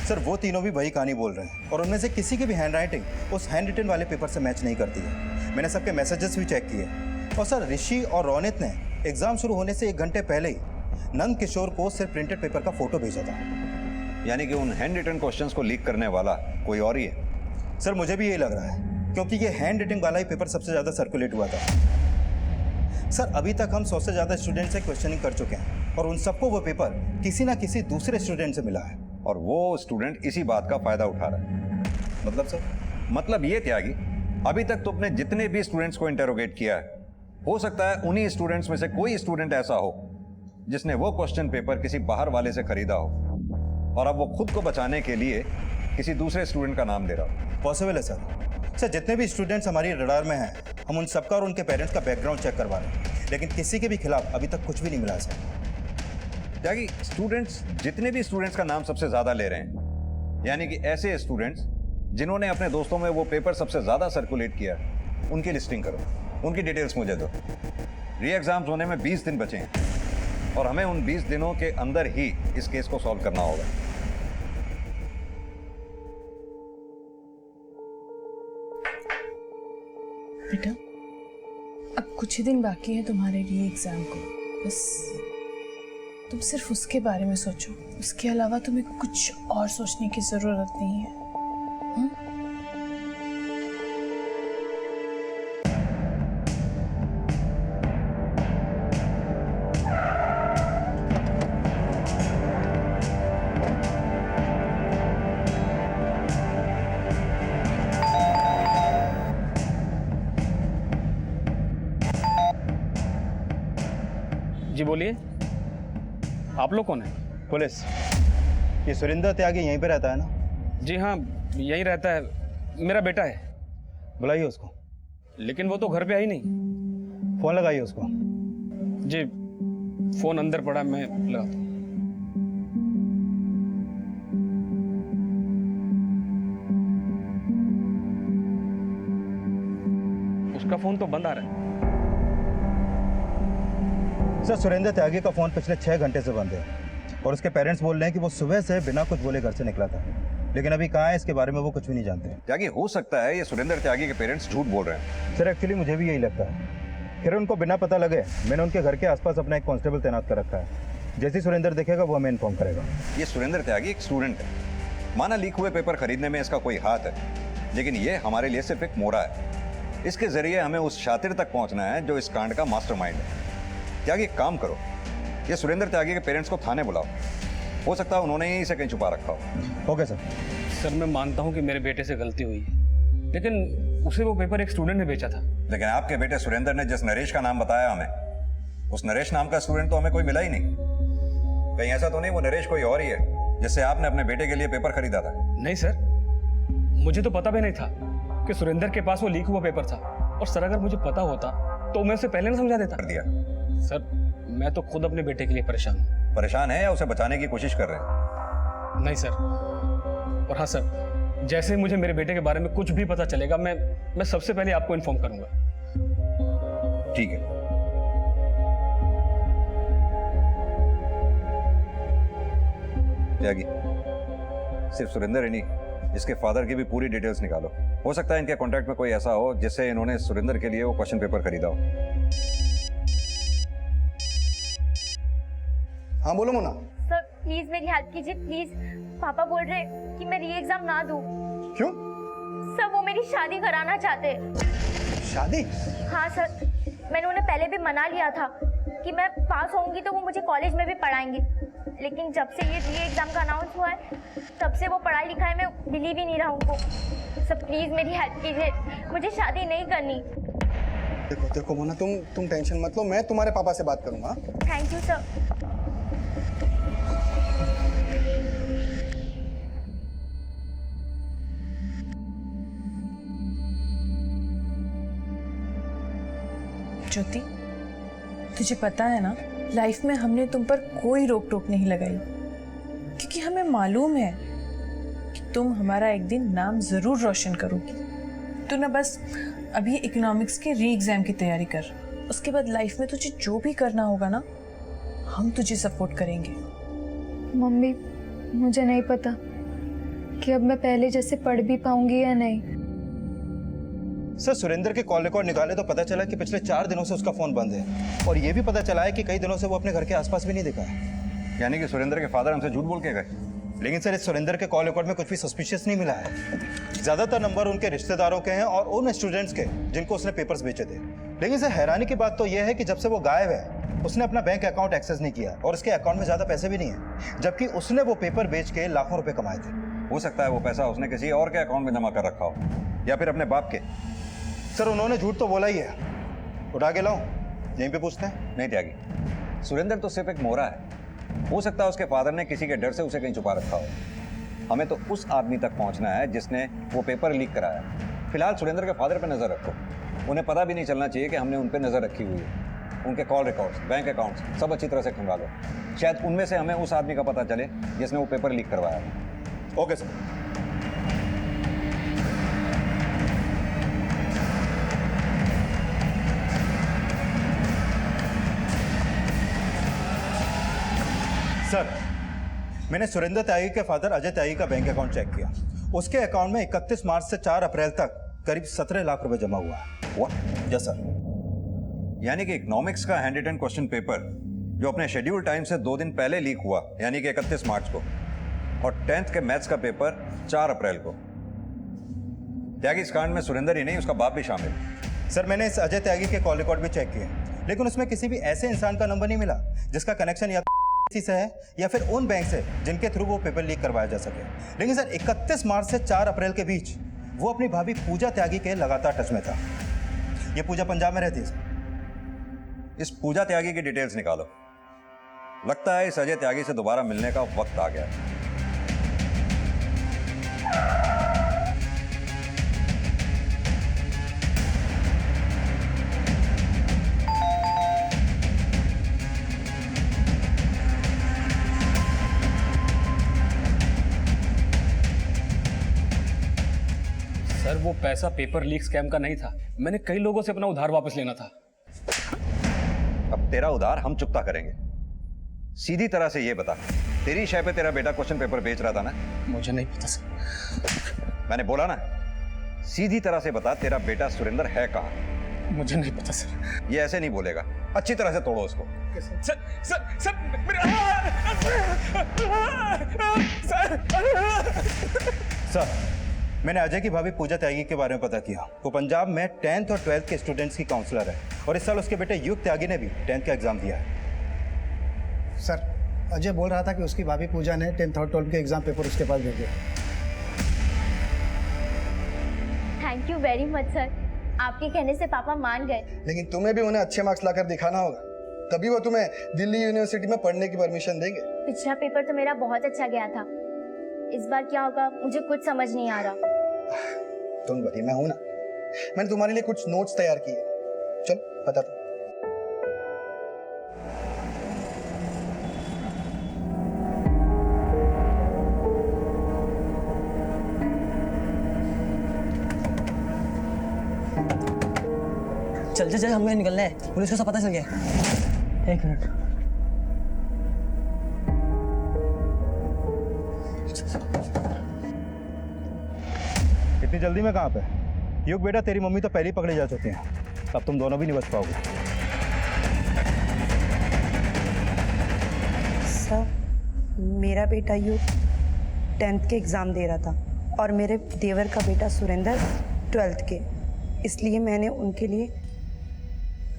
सर वो तीनों भी वही कहानी बोल रहे हैं, और उनमें से किसी की भी हैंड राइटिंग उस हैंड रिटन वाले पेपर से मैच नहीं करती है। मैंने सबके मैसेजेस भी चेक किए, और सर ऋषि और रोनित ने एग्जाम शुरू होने से 1 घंटे पहले ही नंद किशोर को सिर्फ प्रिंटेड पेपर का फोटो भेजा था। यानी कि उन हैंड रिटन क्वेश्चंस को लीक करने वाला कोई और ही है। सर मुझे भी यही लग रहा है, क्योंकि ये हैंड राइटिंग वाला ही पेपर सबसे ज़्यादा सर्कुलेट हुआ था। सर अभी तक हम 100 से ज़्यादा स्टूडेंट से क्वेश्चनिंग कर चुके हैं, और उन सबको वो पेपर किसी ना किसी दूसरे स्टूडेंट से मिला है, और वो स्टूडेंट इसी बात का फायदा उठा रहा है। मतलब सर? मतलब ये त्यागी, अभी तक तुमने जितने भी स्टूडेंट्स को इंटेरोगेट किया है, हो सकता है उन्हीं स्टूडेंट्स में से कोई स्टूडेंट ऐसा हो जिसने वो क्वेश्चन पेपर किसी बाहर वाले से खरीदा हो, और अब वो खुद को बचाने के लिए किसी दूसरे स्टूडेंट का नाम ले रहा हो। पॉसिबल है सर। जितने भी स्टूडेंट्स हमारी रडार में हैं, हम उन सबका और उनके पेरेंट्स का बैकग्राउंड चेक करवा रहे हैं, लेकिन किसी के भी खिलाफ अभी तक कुछ भी नहीं मिला सर। त्यागी, स्टूडेंट्स जितने भी स्टूडेंट्स का नाम सबसे ज्यादा ले रहे हैं, यानी कि ऐसे स्टूडेंट्स जिन्होंने अपने दोस्तों में वो पेपर सबसे ज़्यादा सर्कुलेट किया, उनकी लिस्टिंग करो, उनकी डिटेल्स मुझे दो। री एग्जाम्स होने में 20 दिन बचे हैं और हमें उन 20 दिनों के अंदर ही इस केस को सॉल्व करना होगा। बेटा, अब कुछ ही दिन बाकी है तुम्हारे री एग्जाम को। बस तुम सिर्फ उसके बारे में सोचो, उसके अलावा तुम्हें कुछ और सोचने की जरूरत नहीं है। जी बोलिए, आप लोग कौन है? पुलिस। ये सुरेंद्र त्यागी यहीं पे रहता है ना? जी हाँ, यहीं रहता है, मेरा बेटा है। बुलाइए उसको। लेकिन वो तो घर पे आई नहीं। फोन लगाइए उसको। जी, फोन अंदर पड़ा, मैं लगाता हूँ। उसका फोन तो बंद आ रहा है। सर, सुरेंद्र त्यागी का फोन पिछले 6 घंटे से बंद है और उसके पेरेंट्स बोल रहे हैं कि वो सुबह से बिना कुछ बोले घर से निकला था, लेकिन अभी कहाँ है इसके बारे में वो कुछ भी नहीं जानते। त्यागी, हो सकता है ये सुरेंद्र त्यागी के पेरेंट्स झूठ बोल रहे हैं। सर, एक्चुअली मुझे भी यही लगता है। फिर उनको बिना पता लगे मैंने उनके घर के आसपास अपना एक कांस्टेबल तैनात कर रखा है। जैसे ही सुरेंद्र देखेगा वो हमें इन्फॉर्म करेगा। ये सुरेंद्र त्यागी एक स्टूडेंट है, माना लीक हुए पेपर खरीदने में इसका कोई हाथ है, लेकिन ये हमारे लिए सिर्फ एक मोरा है। इसके जरिए हमें उस शातिर तक पहुंचना है जो इस कांड का मास्टरमाइंड है। त्यागी, एक काम करो, ये सुरेंद्र त्यागी के पेरेंट्स को थाने बुलाओ, हो सकता है उन्होंने ही इसे कहीं छुपा रखा हो। Okay sir. सर, मैं मानता हूँ कि मेरे बेटे से गलती हुई है, लेकिन उसे वो पेपर एक स्टूडेंट ने बेचा था। लेकिन आपके बेटे सुरेंद्र ने जिस नरेश का नाम बताया हमें, उस नरेश नाम का स्टूडेंट तो हमें कोई मिला ही नहीं। कहीं ऐसा तो नहीं वो नरेश कोई और ही है जिससे आपने अपने बेटे के लिए पेपर खरीदा था? नहीं सर, मुझे तो पता भी नहीं था कि सुरेंद्र के पास वो लीक हुआ पेपर था। और सर, अगर मुझे पता होता तो मैं उसे पहले ना समझा देता। कर दिया। सर, मैं तो खुद अपने बेटे के लिए परेशान हूँ। परेशान है या उसे बचाने की कोशिश कर रहे हैं? नहीं सर। और हाँ सर, जैसे ही मुझे मेरे बेटे के बारे में कुछ भी पता चलेगा, मैं सबसे पहले आपको इन्फॉर्म करूंगा। ठीक है। त्यागी, सिर्फ सुरेंद्र ही नहीं, इसके फादर की भी पूरी डिटेल्स निकालो। हो सकता है इनके कॉन्टैक्ट में कोई ऐसा हो जिससे इन्होंने सुरेंद्र के लिए वो क्वेश्चन पेपर खरीदा हो। हाँ बोलो मोना। सर प्लीज मेरी हेल्प कीजिए प्लीज। पापा बोल रहे कि मैं री एग्जाम ना दूं। क्यों? सर वो मेरी शादी कराना चाहते। शादी? हाँ सर, मैंने उन्हें पहले भी मना लिया था कि मैं पास होंगी तो वो मुझे कॉलेज में भी पढ़ाएंगे, लेकिन जब से ये री एग्जाम का अनाउंस हुआ है तब से वो पढ़ाई लिखाई में बिलीव ही नहीं रहा उनको। सर प्लीज मेरी हेल्प कीजिए, मुझे शादी नहीं करनी। देखो देखो मोना, तुम टेंशन मत लो, मैं तुम्हारे पापा से बात करूंगा। Thank you sir. ज्योति, तुझे पता है ना, लाइफ में हमने तुम पर कोई रोक टोक नहीं लगाई, क्योंकि हमें मालूम है कि तुम हमारा एक दिन नाम जरूर रोशन करोगी। तू ना बस अभी इकोनॉमिक्स के री एग्जाम की तैयारी कर, उसके बाद लाइफ में तुझे जो भी करना होगा ना, हम तुझे सपोर्ट करेंगे। मम्मी, मुझे नहीं पता कि अब मैं पहले जैसे पढ़ भी पाऊंगी या नहीं। सर, सुरेंद्र के कॉल रिकॉर्ड निकाले तो पता चला कि पिछले 4 दिनों से उसका फोन बंद है और ये भी पता चला है कि कई दिनों से वो अपने घर के आसपास भी नहीं दिखा है। यानी कि सुरेंद्र के फादर हमसे झूठ बोल के गए। लेकिन सर, इस सुरेंद्र के कॉल रिकॉर्ड में कुछ भी सस्पिशियस नहीं मिला है। ज्यादातर नंबर उनके रिश्तेदारों के हैं और उन स्टूडेंट्स के जिनको उसने पेपर्स बेचे थे। लेकिन सर, हैरानी की बात तो यह है कि जब से वो गायब है उसने अपना बैंक अकाउंट एक्सेस नहीं किया और उसके अकाउंट में ज्यादा पैसे भी नहीं है, जबकि उसने वो पेपर बेच के लाखों रुपए कमाए थे। हो सकता है वो पैसा उसने किसी और के अकाउंट में जमा कर रखा हो या फिर अपने बाप के। सर, उन्होंने झूठ तो बोला ही है। उठा के लाऊं? यहीं पे पूछते हैं। नहीं त्यागी, सुरेंद्र तो सिर्फ एक मोरा है। हो सकता है उसके फादर ने किसी के डर से उसे कहीं छुपा रखा हो। हमें तो उस आदमी तक पहुंचना है जिसने वो पेपर लीक कराया। फिलहाल सुरेंद्र के फादर पे नजर रखो, उन्हें पता भी नहीं चलना चाहिए कि हमने उन पे नजर रखी हुई है। उनके कॉल रिकॉर्ड्स, बैंक अकाउंट्स सब अच्छी तरह से खंगालो, शायद उनमें से हमें उस आदमी का पता चले जिसने वो पेपर लीक करवाया। Okay sir. सर, मैंने सुरेंद्र त्यागी के फादर अजय त्यागी का बैंक अकाउंट चेक किया। उसके अकाउंट में 31 मार्च से 4 अप्रैल तक करीब 17 लाख रुपए जमा हुआ है। व्हाट? Yes sir. यानी कि इकोनॉमिक्स का हैंड रिटन क्वेश्चन पेपर जो अपने शेड्यूल टाइम से 2 दिन पहले लीक हुआ, यानी कि 31 मार्च को, और 10th के मैथ्स का पेपर 4 अप्रैल को। त्यागी इस कांड में सुरेंद्र ही नहीं, उसका बाप भी शामिल। सर, मैंने इस अजय त्यागी के कॉल रिकॉर्ड भी चेक किए, लेकिन उसमें किसी भी ऐसे इंसान का नंबर नहीं मिला जिसका कनेक्शन या से है या फिर उन बैंक से जिनके थ्रू वो पेपर लीक करवाया जा सके। लेकिन सर, 31 मार्च से 4 अप्रैल के बीच वो अपनी भाभी पूजा त्यागी के लगातार टच में था। ये पूजा पंजाब में रहती है सर। इस पूजा त्यागी की डिटेल्स निकालो। लगता है इस अजय त्यागी से दोबारा मिलने का वक्त आ गया है। सर, वो पैसा पेपर लीक स्कैम का नहीं था। मैंने कई लोगों से अपना उधार वापस लेना था। अब तेरा उधार हम चुकता करेंगे। सीधी तरह से ये बता, तेरी शय पे तेरा बेटा क्वेश्चन पेपर बेच रहा था ना? मुझे नहीं पता सर। मैंने बोला ना, सीधी तरह से बता, तेरा बेटा सुरेंद्र है कहाँ? मुझे नहीं पता सर। ये ऐसे नहीं बोलेगा, अच्छी तरह से तोड़ो उसको। सर सर सर सर, मैंने अजय की भाभी पूजा त्यागी के बारे में पता किया। वो पंजाब में 10th और 12th के स्टूडेंट्स की काउंसलर है और इस साल उसके बेटे युग त्यागी ने भी 10th का एग्जाम दिया है। सर, अजय बोल रहा था कि उसकी भाभी पूजा ने 10th और 12th के एग्जाम पेपर उसके पास भेजे। Thank you very much sir, आपके कहने से पापा मान गए। लेकिन तुम्हें भी उन्हें अच्छे मार्क्स लाकर दिखाना होगा, तभी वो तुम्हें दिल्ली यूनिवर्सिटी में पढ़ने की परमिशन देंगे। पिछला पेपर तो मेरा बहुत अच्छा गया था, इस बार क्या होगा मुझे कुछ समझ नहीं आ रहा। तुम वरी, मैं हूं ना। मैंने तुम्हारे लिए कुछ नोट्स तैयार किए, चल बता दो। चल चल चल, हमें निकलना है, पुलिस को सब पता चल गया। 1 मिनट। इतनी जल्दी में कहाँ पे? युग बेटा, तेरी मम्मी तो पहले ही पकड़े जा चुके हैं, अब तुम दोनों भी नहीं बच पाओगे। सर, मेरा बेटा युग 10th के एग्ज़ाम दे रहा था और मेरे देवर का बेटा सुरेंद्र 12th के, इसलिए मैंने उनके लिए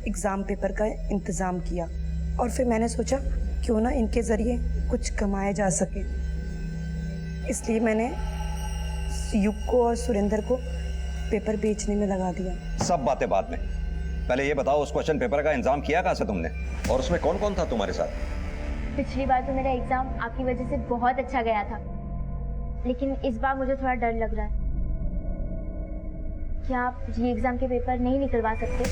एग्ज़ाम पेपर का इंतज़ाम किया और फिर मैंने सोचा क्यों ना इनके ज़रिए कुछ कमाया जा सके, इसलिए मैंने युग को और सुरेंद्र को पेपर बेचने में लगा दिया। सब बातें बाद में, पहले ये बताओ उस क्वेश्चन पेपर का इंतजाम किया कहाँ से तुमने, और उसमें कौन कौन था तुम्हारे साथ? पिछली बार तो मेरा एग्जाम आपकी वजह से बहुत अच्छा गया था, लेकिन इस बार मुझे थोड़ा डर लग रहा है। क्या आप री एग्जाम के पेपर नहीं निकलवा सकते?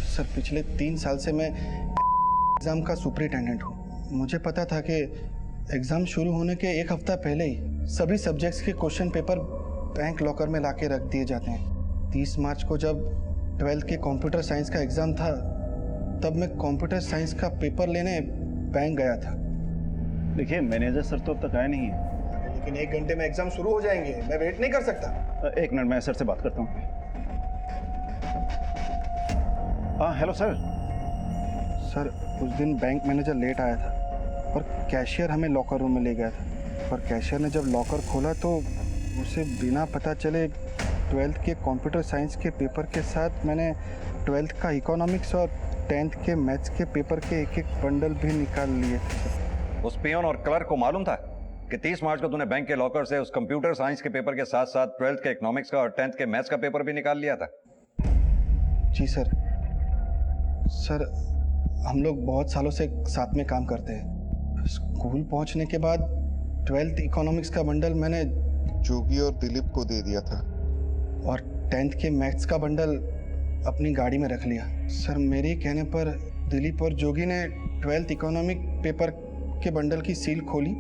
सर, पिछले 3 साल से मैं एग्ज़ाम का सुपरिटेंडेंट हूँ। मुझे पता था कि एग्ज़ाम शुरू होने के 1 हफ्ता पहले ही सभी सब्जेक्ट्स के क्वेश्चन पेपर बैंक लॉकर में लाके रख दिए जाते हैं। 30 मार्च को जब 12th के कंप्यूटर साइंस का एग्ज़ाम था, तब मैं कंप्यूटर साइंस का पेपर लेने बैंक गया था। देखिए, मैनेजर सर तो अब तक आए नहीं है। लेकिन 1 घंटे में एग्ज़ाम शुरू हो जाएंगे, मैं वेट नहीं कर सकता। 1 मिनट, मैं सर से बात करता हूँ। हाँ, हेलो सर। सर, उस दिन बैंक मैनेजर लेट आया था और कैशियर हमें लॉकर रूम में ले गया था, और कैशियर ने जब लॉकर खोला तो उसे बिना पता चले 12th के कंप्यूटर साइंस के पेपर के साथ मैंने 12th का इकोनॉमिक्स और 10th के मैथ्स के पेपर के एक बंडल भी निकाल लिए थे। उस पियोन और क्लर्क को मालूम था कि 30 मार्च को तूने बैंक के लॉकर से उस कंप्यूटर साइंस के पेपर के साथ साथ 12th के इकोनॉमिक्स का और 10th के मैथ्स का पेपर भी निकाल लिया था? जी सर। सर, हम लोग बहुत सालों से साथ में काम करते हैं। स्कूल पहुंचने के बाद 12th इकोनॉमिक्स का बंडल मैंने जोगी और दिलीप को दे दिया था और 10th के मैथ्स का बंडल अपनी गाड़ी में रख लिया। सर, मेरे कहने पर दिलीप और जोगी ने 12th इकोनॉमिक पेपर के बंडल की सील खोली,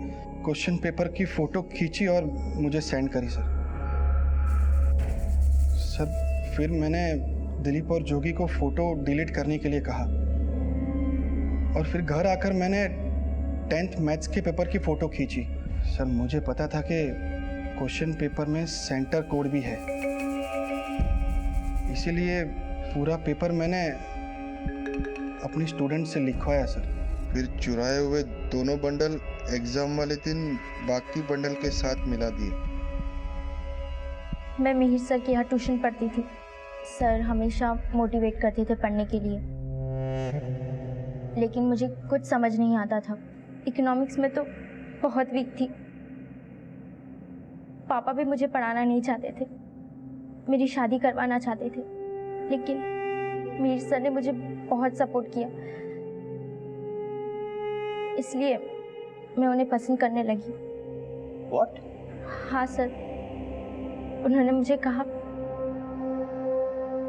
क्वेश्चन पेपर की फ़ोटो खींची और मुझे सेंड करी। सर, फिर मैंने दिलीप और जोगी को फ़ोटो डिलीट करने के लिए कहा और फिर घर आकर मैंने 10th मैथ्स के पेपर की फ़ोटो खींची। सर मुझे पता था कि क्वेश्चन पेपर में सेंटर कोड भी है, इसीलिए पूरा पेपर मैंने अपनी स्टूडेंट से लिखवाया सर। फिर चुराए हुए दोनों बंडल एग्जाम वाले दिन बाकी बंडल के साथ मिला दिए। मैं मिहिर सर के यहाँ ट्यूशन पढ़ती थी। सर हमेशा मोटिवेट करते थे पढ़ने के लिए, लेकिन मुझे कुछ समझ नहीं आता था। इकोनॉमिक्स में तो बहुत वीक थी। पापा भी मुझे पढ़ाना नहीं चाहते थे, मेरी शादी करवाना चाहते थे, लेकिन मिहिर सर ने मुझे बहुत सपोर्ट किया, इसलिए मैं उन्हें पसंद करने लगी। What? हाँ सर, उन्होंने मुझे कहा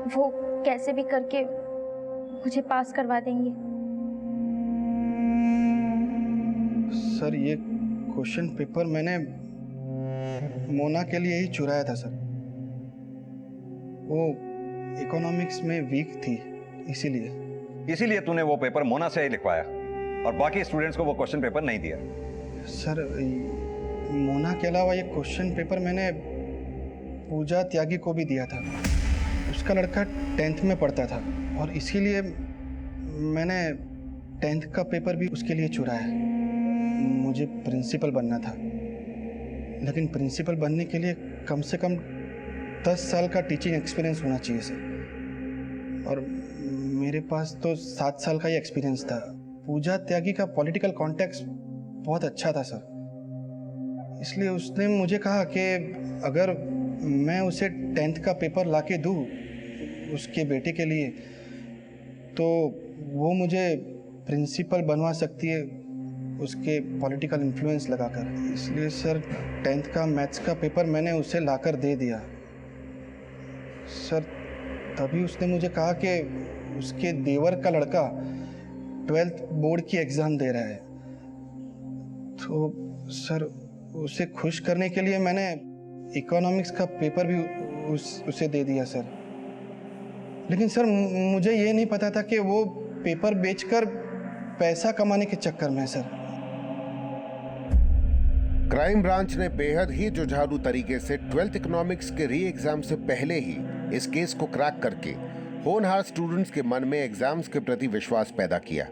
वो कैसे भी करके मुझे पास करवा देंगे। सर ये क्वेश्चन पेपर मैंने मोना के लिए ही चुराया था सर। वो इकोनॉमिक्स में वीक थी, इसीलिए तूने वो पेपर मोना से ही लिखवाया और बाकी स्टूडेंट्स को वो क्वेश्चन पेपर नहीं दिया। सर मोना के अलावा ये क्वेश्चन पेपर मैंने पूजा त्यागी को भी दिया था। उसका लड़का 10th में पढ़ता था और इसीलिए मैंने 10th का पेपर भी उसके लिए चुराया। मुझे प्रिंसिपल बनना था, लेकिन प्रिंसिपल बनने के लिए कम से कम 10 साल का टीचिंग एक्सपीरियंस होना चाहिए सर, और मेरे पास तो 7 साल का ही एक्सपीरियंस था। पूजा त्यागी का पॉलिटिकल कॉन्टेक्स्ट बहुत अच्छा था सर, इसलिए उसने मुझे कहा कि अगर मैं उसे 10th का पेपर लाके दूँ उसके बेटे के लिए, तो वो मुझे प्रिंसिपल बनवा सकती है उसके पॉलिटिकल इन्फ्लुएंस लगाकर। इसलिए सर 10th का मैथ्स का पेपर मैंने उसे लाकर दे दिया सर। तभी उसने मुझे कहा कि उसके देवर का लड़का 12th बोर्ड की एग्ज़ाम दे रहा है, तो सर उसे खुश करने के लिए मैंने इकोनॉमिक्स का पेपर भी उसे दे दिया सर। लेकिन सर मुझे ये नहीं पता था कि वो पेपर बेचकर पैसा कमाने के चक्कर में है सर। क्राइम ब्रांच ने बेहद ही जुझारू तरीके से 12th इकोनॉमिक्स के री एग्जाम से पहले ही इस केस को क्रैक करके होनहार स्टूडेंट्स के मन में एग्जाम्स के प्रति विश्वास पैदा किया।